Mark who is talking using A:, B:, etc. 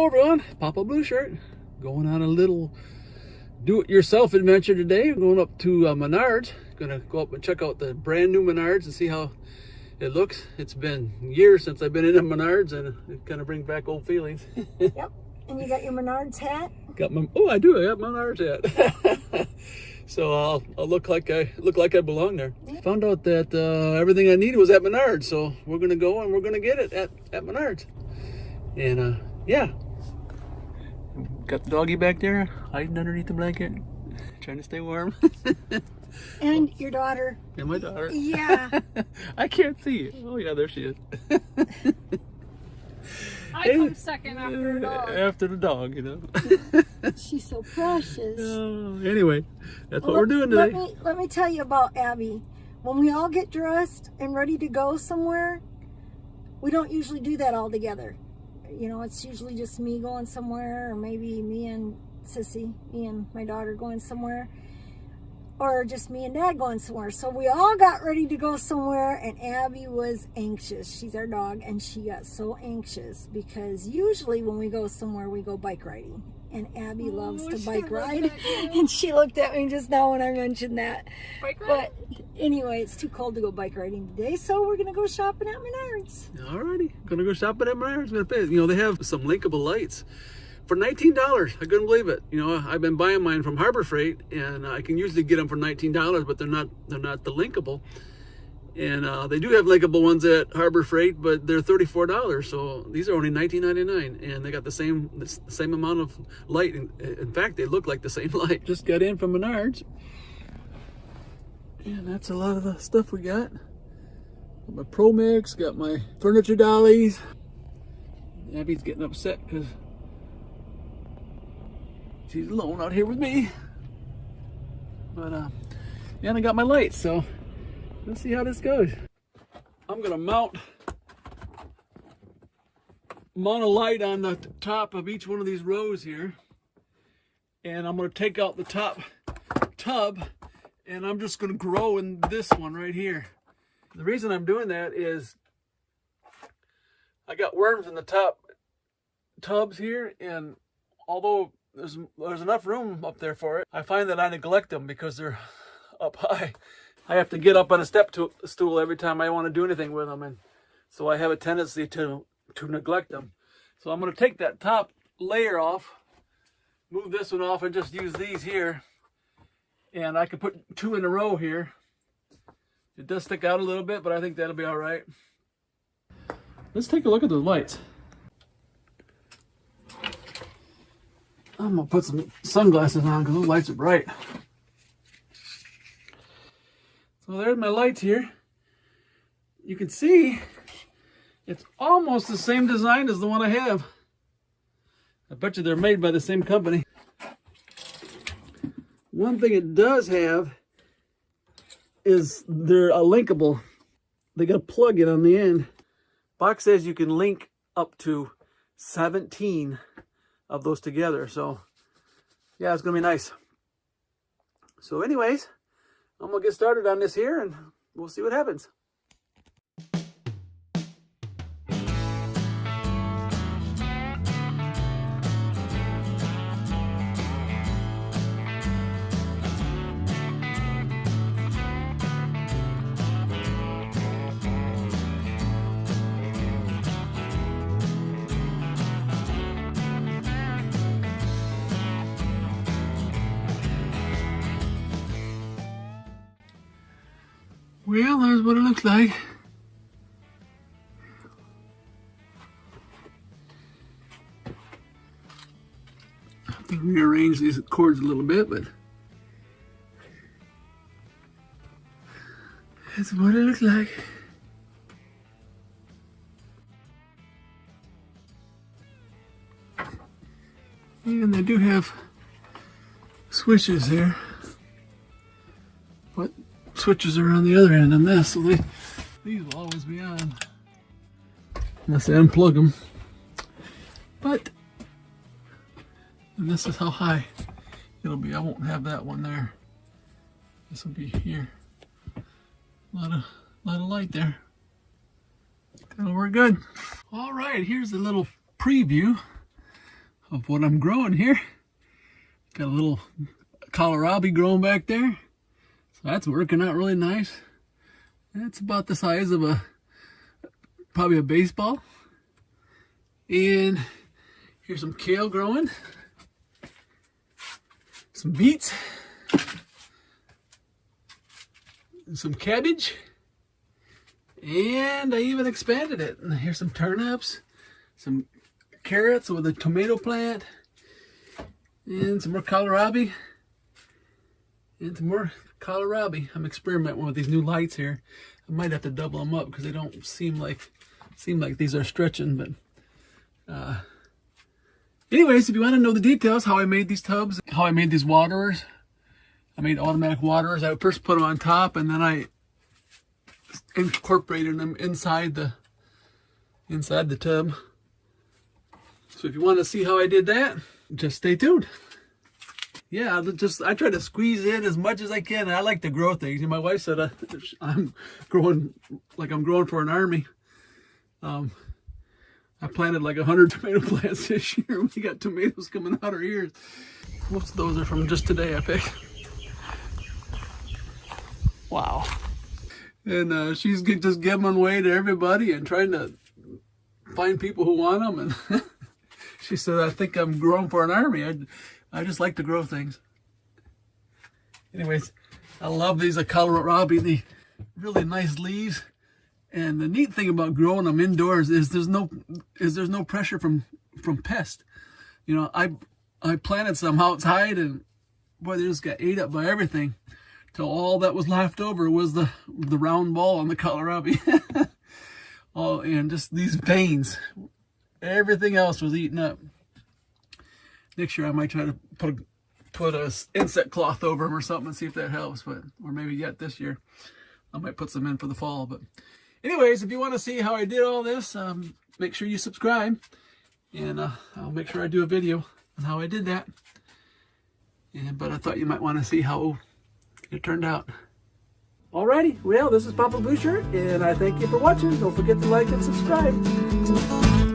A: Hello everyone, Papa Blue Shirt, going on a little do-it-yourself adventure today. I'm going up to Menards. Gonna go up and check out the brand new Menards and see how it looks. It's been years since I've been in a Menards, and it kind of brings back old feelings.
B: Yep. And you got your Menards hat?
A: Got my I do. I got my Menards hat. So I'll look like I belong there. Found out that everything I needed was at Menards, so we're gonna go and we're gonna get it at Menards. And yeah, got the doggy back there hiding underneath the blanket, trying to stay warm.
B: And your daughter.
A: And my daughter.
B: Yeah.
A: I can't see you. Oh yeah, there she is.
C: I come second after the dog.
A: After the dog, you know.
B: She's so precious.
A: Anyway, that's what we're doing today.
B: Let me tell you about Abby. When we all get dressed and ready to go somewhere, we don't usually do that all together. You know, it's usually just me going somewhere, or maybe me and Sissy, me and my daughter going somewhere, or just me and Dad going somewhere. So we all got ready to go somewhere, and Abby was anxious. She's our dog, and she got so anxious because usually when we go somewhere, we go bike riding. And Abby loves to bike ride. And she looked at me just now when I mentioned that.
C: Bike
B: But
C: ride?
B: anyway, it's too cold to go bike riding today, so we're going to go shopping at Menards.
A: Alrighty, gonna go shopping at Menards. Gonna pay. You know, they have some linkable lights for $19. I couldn't believe it. You know, I've been buying mine from Harbor Freight, and I can usually get them for $19, but they're not the linkable. And they do have linkable ones at Harbor Freight, but they're $34. So these are only $19.99, and they got the same amount of light. In fact, they look like the same light. Just got in from Menards, and that's a lot of the stuff we got. Got my Pro Mix, got my furniture dollies. Abby's getting upset because she's alone out here with me. But yeah, and I got my lights, so let's see how this goes. I'm gonna mount a light on the top of each one of these rows here, and I'm gonna take out the top tub, and I'm just gonna grow in this one right here. The reason I'm doing that is I got worms in the top tubs here, and although there's enough room up there for it, I find that I neglect them because they're up high. I have to get up on a step stool every time I want to do anything with them, and so I have a tendency to neglect them. So I'm going to take that top layer off, move this one off, and just use these here. And I could put 2 in a row here. It does stick out a little bit, but I think that'll be all right. Let's take a look at the lights. I'm going to put some sunglasses on because those lights are bright. So there's my lights here. You can see it's almost the same design as the one I have. I bet you they're made by the same company. One thing it does have is they're linkable. They got a plug-in on the end. Box says you can link up to 17 of those together. So yeah, it's gonna be nice. So anyways, I'm gonna get started on this here, and we'll see what happens. Well, there's what it looks like. I have to rearrange these cords a little bit, but that's what it looks like. And they do have switches here, but switches are on the other end on this, so these will always be on unless I unplug them. But and this is how high it'll be. I won't have that one there. This will be here. A lot of light there. That'll work good. All right, here's a little preview of what I'm growing here. Got a little kohlrabi growing back there. So that's working out really nice. It's about the size of probably a baseball. And here's some kale growing. Some beets. And some cabbage. And I even expanded it. And here's some turnips. Some carrots with a tomato plant. And some more kohlrabi. And some more kohlrabi. I'm experimenting with these new lights here. I might have to double them up because they don't seem like these are stretching. But anyways, if you want to know the details, how I made these tubs, how I made these waterers, I made automatic waterers. I first put them on top, and then I incorporated them inside the tub. So if you want to see how I did that, just stay tuned. Yeah, I try to squeeze in as much as I can. I like to grow things. And my wife said I'm growing like I'm growing for an army. I planted like 100 tomato plants this year. We got tomatoes coming out our ears. Most of those are from just today, I picked. Wow. And she's just giving them away to everybody and trying to find people who want them. And she said, I think I'm growing for an army. I just like to grow things. Anyways, I love these kohlrabi, the really nice leaves. And the neat thing about growing them indoors is there's no pressure from pests. You know, I planted some outside, and boy, they just got ate up by everything. Till all that was left over was the round ball on the kohlrabi. Oh, and just these veins. Everything else was eaten up. Next year I might try to put a insect cloth over them or something and see if that helps. But or maybe yet this year I might put some in for the fall. But anyways, if you want to see how I did all this, make sure you subscribe, and I'll make sure I do a video on how I did that. But I thought you might want to see how it turned out. Alrighty, well, this is Papa Blue Shirt, and I thank you for watching. Don't forget to like and subscribe.